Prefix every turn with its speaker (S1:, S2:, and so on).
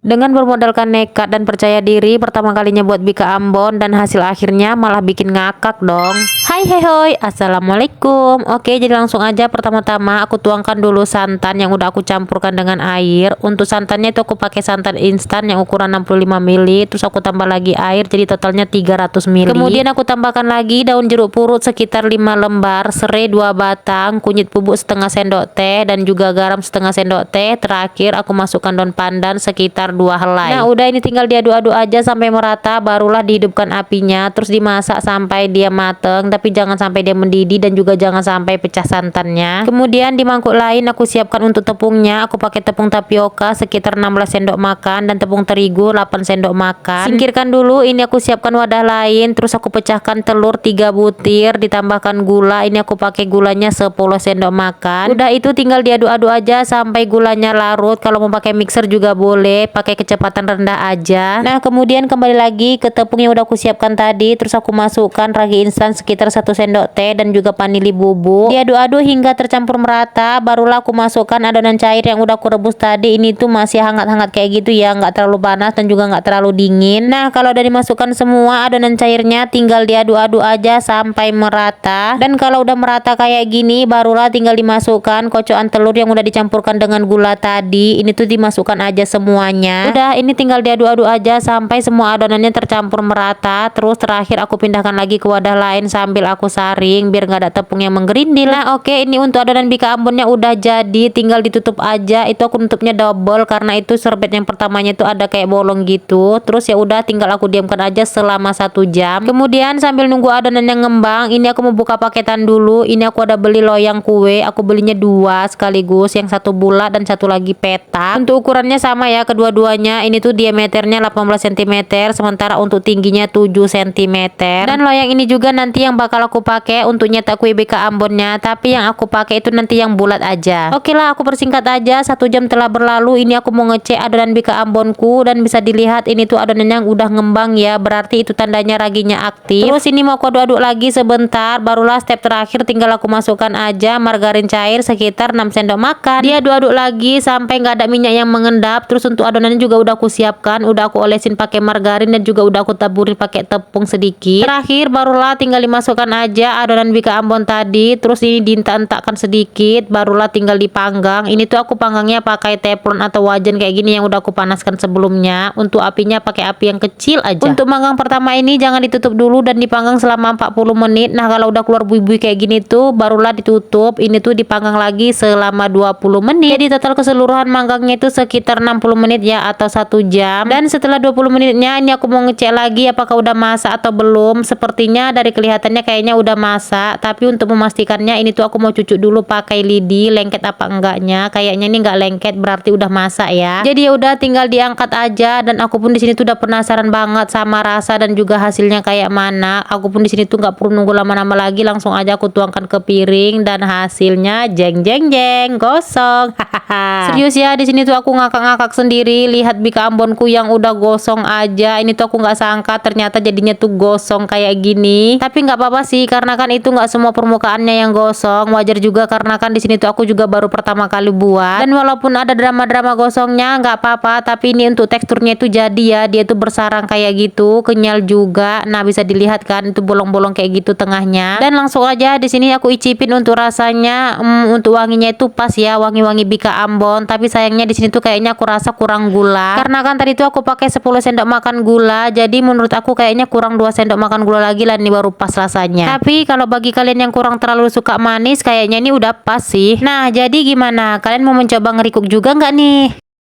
S1: Dengan bermodalkan nekat dan percaya diri pertama kalinya buat Bika Ambon, dan hasil akhirnya malah bikin ngakak dong. Hai hoi, assalamualaikum. Oke, jadi langsung aja pertama-tama aku tuangkan dulu santan yang udah aku campurkan dengan air. Untuk santannya itu aku pakai santan instan yang ukuran 65 ml, terus aku tambah lagi air jadi totalnya 300 ml. Kemudian aku tambahkan lagi daun jeruk purut sekitar 5 lembar, serai 2 batang, kunyit bubuk setengah sendok teh, dan juga garam setengah sendok teh. Terakhir aku masukkan daun pandan sekitar 2 helai. Nah udah, ini tinggal diaduk-aduk aja sampai merata, barulah dihidupkan apinya, terus dimasak sampai dia mateng, tapi jangan sampai dia mendidih dan juga jangan sampai pecah santannya. Kemudian di mangkuk lain aku siapkan untuk tepungnya. Aku pakai tepung tapioka sekitar 16 sendok makan dan tepung terigu 8 sendok makan. Singkirkan dulu, ini aku siapkan wadah lain, terus aku pecahkan telur 3 butir, ditambahkan gula. Ini aku pakai gulanya 10 sendok makan. Udah, itu tinggal diaduk-aduk aja sampai gulanya larut. Kalau mau pakai mixer juga boleh, pakai kecepatan rendah aja. Nah kemudian kembali lagi ke tepung yang udah aku siapkan tadi, terus aku masukkan ragi instan sekitar 1 sendok teh dan juga vanili bubuk. Diaduk-aduk hingga tercampur merata, barulah aku masukkan adonan cair yang udah aku rebus tadi. Ini tuh masih hangat-hangat kayak gitu ya, nggak terlalu panas dan juga nggak terlalu dingin. Nah kalau udah dimasukkan semua adonan cairnya, tinggal diaduk-aduk aja sampai merata. Dan kalau udah merata kayak gini, barulah tinggal dimasukkan kocokan telur yang udah dicampurkan dengan gula tadi. Ini tuh dimasukkan aja semuanya. Udah, ini tinggal diaduk-aduk aja sampai semua adonannya tercampur merata. Terus terakhir aku pindahkan lagi ke wadah lain sambil aku saring biar nggak ada tepung yang menggerindil. Nah oke, ini untuk adonan Bika Ambonnya udah jadi, tinggal ditutup aja. Itu aku nutupnya double karena itu serbet yang pertamanya itu ada kayak bolong gitu. Terus ya udah, tinggal aku diamkan aja selama 1 jam. Kemudian sambil nunggu adonannya ngembang, ini aku mau buka paketan dulu. Ini aku ada beli loyang kue, aku belinya 2 sekaligus, yang satu bulat dan satu lagi petak. Untuk ukurannya sama ya kedua-duanya. Ini tuh diameternya 18 cm, sementara untuk tingginya 7 cm. Dan loyang ini juga nanti yang bakal aku pakai untuk nyetak kue Bika Ambonnya, tapi yang aku pakai itu nanti yang bulat aja. Oke lah, aku persingkat aja. 1 jam telah berlalu, ini aku mau ngecek adonan Bika Ambonku, dan bisa dilihat ini tuh adonannya yang udah ngembang ya, berarti itu tandanya raginya aktif. Terus ini mau aku aduk-aduk lagi sebentar, barulah step terakhir tinggal aku masukkan aja margarin cair sekitar 6 sendok makan. Dia aduk-aduk lagi sampai nggak ada minyak yang mengendap. Terus untuk adonannya juga udah aku siapkan, udah aku olesin pakai margarin dan juga udah aku taburin pakai tepung sedikit. Terakhir barulah tinggal dimasukkan aja adonan Bika Ambon tadi, terus ini dientak-entakkan sedikit, barulah tinggal dipanggang. Ini tuh aku panggangnya pakai teflon atau wajan kayak gini yang udah aku panaskan sebelumnya. Untuk apinya pakai api yang kecil aja. Untuk manggang pertama ini jangan ditutup dulu dan dipanggang selama 40 menit. Nah kalau udah keluar buih-buih kayak gini tuh barulah ditutup. Ini tuh dipanggang lagi selama 20 menit. Jadi total keseluruhan manggangnya itu sekitar 60 menit ya, atau 1 jam. Dan setelah 20 menitnya ini aku mau ngecek lagi apakah udah masak atau belum. Sepertinya dari kelihatannya kayaknya udah masak, tapi untuk memastikannya ini tuh aku mau cucuk dulu pakai lidi, lengket apa enggaknya. Kayaknya ini enggak lengket, berarti udah masak ya. Jadi ya udah, tinggal diangkat aja. Dan aku pun di sini tuh udah penasaran banget sama rasa dan juga hasilnya kayak mana. Aku pun di sini tuh nggak perlu nunggu lama-lama lagi, langsung aja aku tuangkan ke piring dan hasilnya jeng jeng jeng gosong. Hahaha. Serius ya, di sini tuh aku ngakak-ngakak sendiri lihat Bika Ambonku yang udah gosong aja. Ini tuh aku nggak sangka ternyata jadinya tuh gosong kayak gini. Tapi nggak apa-apa sih, karena kan itu nggak semua permukaannya yang gosong. Wajar juga karena kan di sini tuh aku juga baru pertama kali buat. Dan walaupun ada drama-drama gosongnya nggak apa-apa, tapi ini untuk teksturnya itu jadi ya, dia tuh bersarang kayak gitu, kenyal juga. Nah bisa dilihat kan itu bolong-bolong kayak gitu tengahnya. Dan langsung aja di sini aku icipin untuk rasanya. Untuk wanginya itu pas ya, wangi-wangi Bika Ambon. Tapi sayangnya di sini tuh kayaknya aku rasa kurang gula. Karena kan tadi tuh aku pakai 10 sendok makan gula. Jadi menurut aku kayaknya kurang 2 sendok makan gula lagi lah, ini baru pas rasanya. Tapi kalau bagi kalian yang kurang terlalu suka manis, kayaknya ini udah pas sih. Nah jadi gimana? Kalian mau mencoba ngerikuk juga nggak nih?